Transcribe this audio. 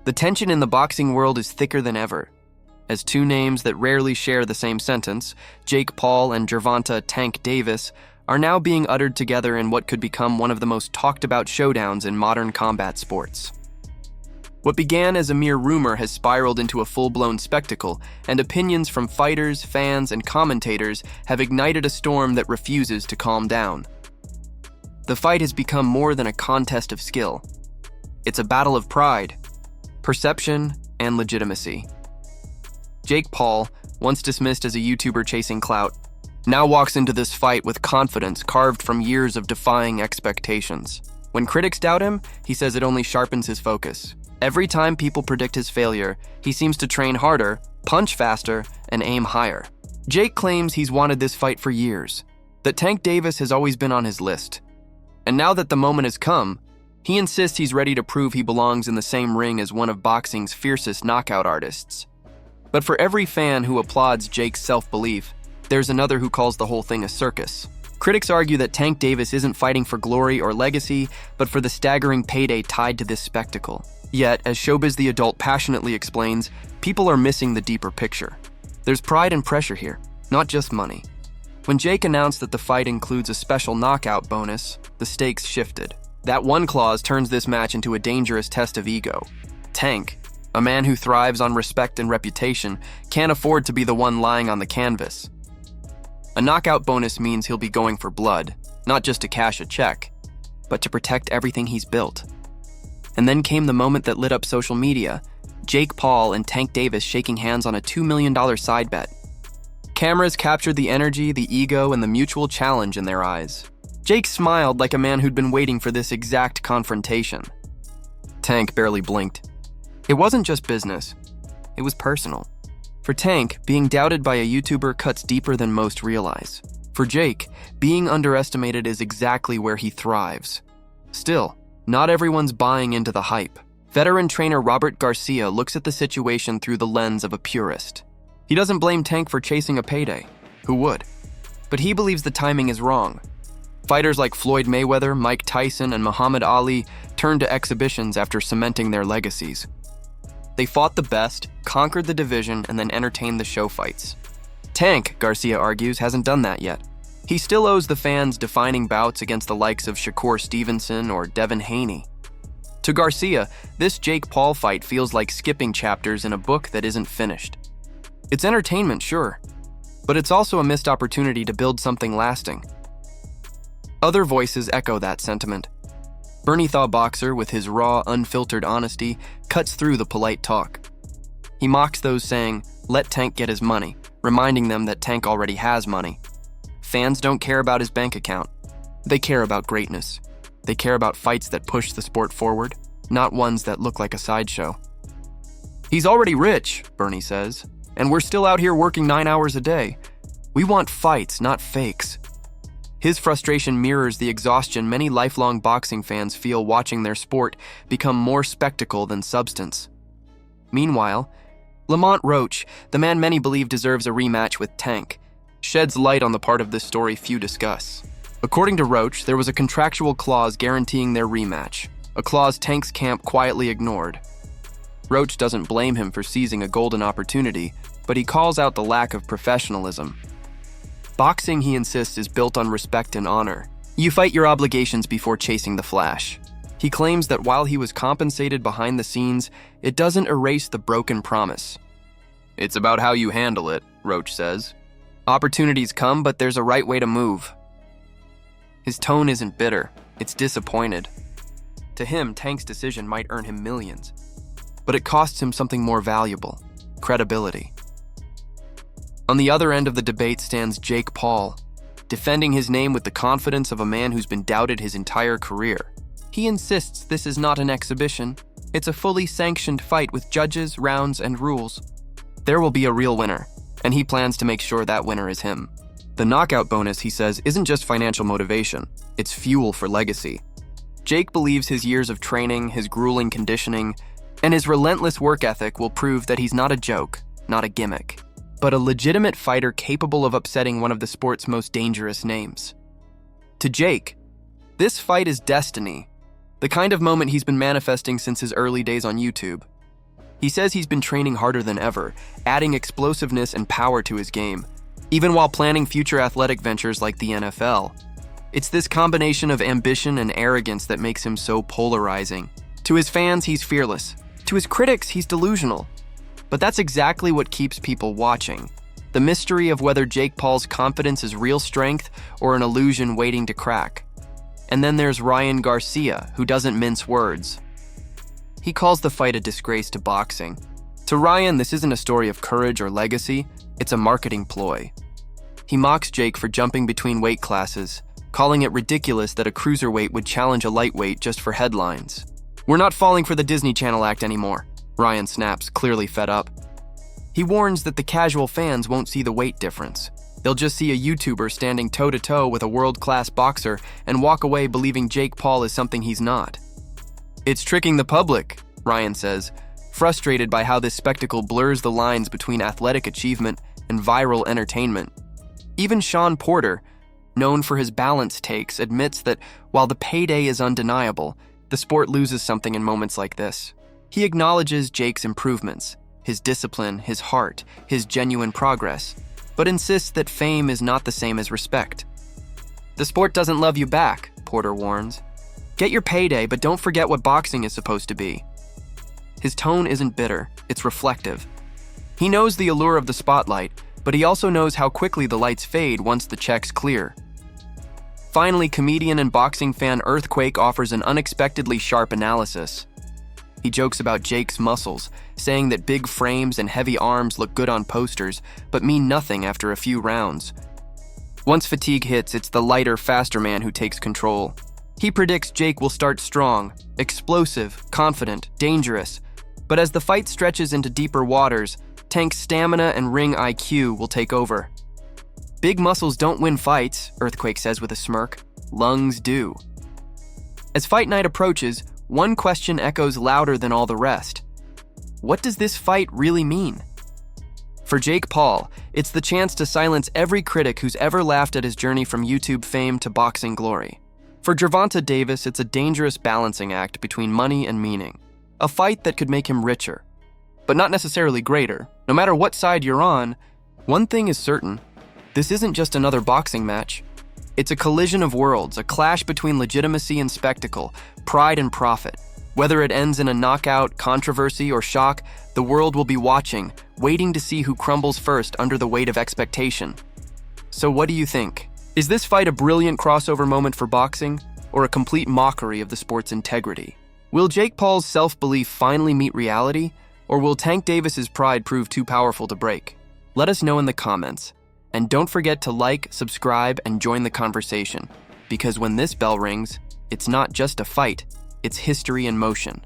The tension in the boxing world is thicker than ever, as two names that rarely share the same sentence, Jake Paul and Gervonta Tank Davis, are now being uttered together in what could become one of the most talked about showdowns in modern combat sports. What began as a mere rumor has spiraled into a full-blown spectacle, and opinions from fighters, fans, and commentators have ignited a storm that refuses to calm down. The fight has become more than a contest of skill. It's a battle of pride, perception, and legitimacy. Jake Paul, once dismissed as a YouTuber chasing clout, now walks into this fight with confidence carved from years of defying expectations. When critics doubt him, he says it only sharpens his focus. Every time people predict his failure, he seems to train harder, punch faster, and aim higher. Jake claims he's wanted this fight for years, that Tank Davis has always been on his list. And now that the moment has come, he insists he's ready to prove he belongs in the same ring as one of boxing's fiercest knockout artists. But for every fan who applauds Jake's self-belief, there's another who calls the whole thing a circus. Critics argue that Tank Davis isn't fighting for glory or legacy, but for the staggering payday tied to this spectacle. Yet, as Showbiz the Adult passionately explains, people are missing the deeper picture. There's pride and pressure here, not just money. When Jake announced that the fight includes a special knockout bonus, the stakes shifted. That one clause turns this match into a dangerous test of ego. Tank, a man who thrives on respect and reputation, can't afford to be the one lying on the canvas. A knockout bonus means he'll be going for blood, not just to cash a check, but to protect everything he's built. And then came the moment that lit up social media, Jake Paul and Tank Davis shaking hands on a $2 million side bet. Cameras captured the energy, the ego, and the mutual challenge in their eyes. Jake smiled like a man who'd been waiting for this exact confrontation. Tank barely blinked. It wasn't just business, it was personal. For Tank, being doubted by a YouTuber cuts deeper than most realize. For Jake, being underestimated is exactly where he thrives. Still, not everyone's buying into the hype. Veteran trainer Robert Garcia looks at the situation through the lens of a purist. He doesn't blame Tank for chasing a payday. Who would? But he believes the timing is wrong. Fighters like Floyd Mayweather, Mike Tyson, and Muhammad Ali turned to exhibitions after cementing their legacies. They fought the best, conquered the division, and then entertained the show fights. Tank, Garcia argues, hasn't done that yet. He still owes the fans defining bouts against the likes of Shakur Stevenson or Devin Haney. To Garcia, this Jake Paul fight feels like skipping chapters in a book that isn't finished. It's entertainment, sure, but it's also a missed opportunity to build something lasting. Other voices echo that sentiment. Bernie Thaw Boxer, with his raw, unfiltered honesty, cuts through the polite talk. He mocks those saying, "Let Tank get his money," reminding them that Tank already has money. Fans don't care about his bank account. They care about greatness. They care about fights that push the sport forward, not ones that look like a sideshow. "He's already rich," Bernie says, "and we're still out here working 9 hours a day. We want fights, not fakes." His frustration mirrors the exhaustion many lifelong boxing fans feel watching their sport become more spectacle than substance. Meanwhile, Lamont Roach, the man many believe deserves a rematch with Tank, sheds light on the part of this story few discuss. According to Roach, there was a contractual clause guaranteeing their rematch, a clause Tank's camp quietly ignored. Roach doesn't blame him for seizing a golden opportunity, but he calls out the lack of professionalism. Boxing, he insists, is built on respect and honor. You fight your obligations before chasing the flash. He claims that while he was compensated behind the scenes, it doesn't erase the broken promise. "It's about how you handle it," Roach says. "Opportunities come, but there's a right way to move." His tone isn't bitter, it's disappointed. To him, Tank's decision might earn him millions, but it costs him something more valuable: credibility. On the other end of the debate stands Jake Paul, defending his name with the confidence of a man who's been doubted his entire career. He insists this is not an exhibition, it's a fully sanctioned fight with judges, rounds, and rules. There will be a real winner, and he plans to make sure that winner is him. The knockout bonus, he says, isn't just financial motivation, it's fuel for legacy. Jake believes his years of training, his grueling conditioning, and his relentless work ethic will prove that he's not a joke, not a gimmick, but a legitimate fighter capable of upsetting one of the sport's most dangerous names. To Jake, this fight is destiny, the kind of moment he's been manifesting since his early days on YouTube. He says he's been training harder than ever, adding explosiveness and power to his game, even while planning future athletic ventures like the NFL. It's this combination of ambition and arrogance that makes him so polarizing. To his fans, he's fearless. To his critics, he's delusional. But that's exactly what keeps people watching. The mystery of whether Jake Paul's confidence is real strength or an illusion waiting to crack. And then there's Ryan Garcia, who doesn't mince words. He calls the fight a disgrace to boxing. To Ryan, this isn't a story of courage or legacy, it's a marketing ploy. He mocks Jake for jumping between weight classes, calling it ridiculous that a cruiserweight would challenge a lightweight just for headlines. "We're not falling for the Disney Channel act anymore," Ryan snaps, clearly fed up. He warns that the casual fans won't see the weight difference. They'll just see a YouTuber standing toe-to-toe with a world-class boxer and walk away believing Jake Paul is something he's not. "It's tricking the public," Ryan says, frustrated by how this spectacle blurs the lines between athletic achievement and viral entertainment. Even Sean Porter, known for his balance takes, admits that while the payday is undeniable, the sport loses something in moments like this. He acknowledges Jake's improvements, his discipline, his heart, his genuine progress, but insists that fame is not the same as respect. "The sport doesn't love you back," Porter warns. "Get your payday, but don't forget what boxing is supposed to be." His tone isn't bitter, it's reflective. He knows the allure of the spotlight, but he also knows how quickly the lights fade once the checks clear. Finally, comedian and boxing fan Earthquake offers an unexpectedly sharp analysis. He jokes about Jake's muscles, saying that big frames and heavy arms look good on posters, but mean nothing after a few rounds. Once fatigue hits, it's the lighter, faster man who takes control. He predicts Jake will start strong, explosive, confident, dangerous, but as the fight stretches into deeper waters, Tank's stamina and ring IQ will take over. "Big muscles don't win fights," Earthquake says with a smirk. "Lungs do." As fight night approaches, one question echoes louder than all the rest. What does this fight really mean? For Jake Paul, it's the chance to silence every critic who's ever laughed at his journey from YouTube fame to boxing glory. For Gervonta Davis, it's a dangerous balancing act between money and meaning. A fight that could make him richer, but not necessarily greater. No matter what side you're on, one thing is certain. This isn't just another boxing match. It's a collision of worlds, a clash between legitimacy and spectacle, pride and profit. Whether it ends in a knockout, controversy, or shock, the world will be watching, waiting to see who crumbles first under the weight of expectation. So what do you think? Is this fight a brilliant crossover moment for boxing, or a complete mockery of the sport's integrity? Will Jake Paul's self-belief finally meet reality, or will Tank Davis's pride prove too powerful to break? Let us know in the comments. And don't forget to like, subscribe, and join the conversation, because when this bell rings, it's not just a fight, it's history in motion.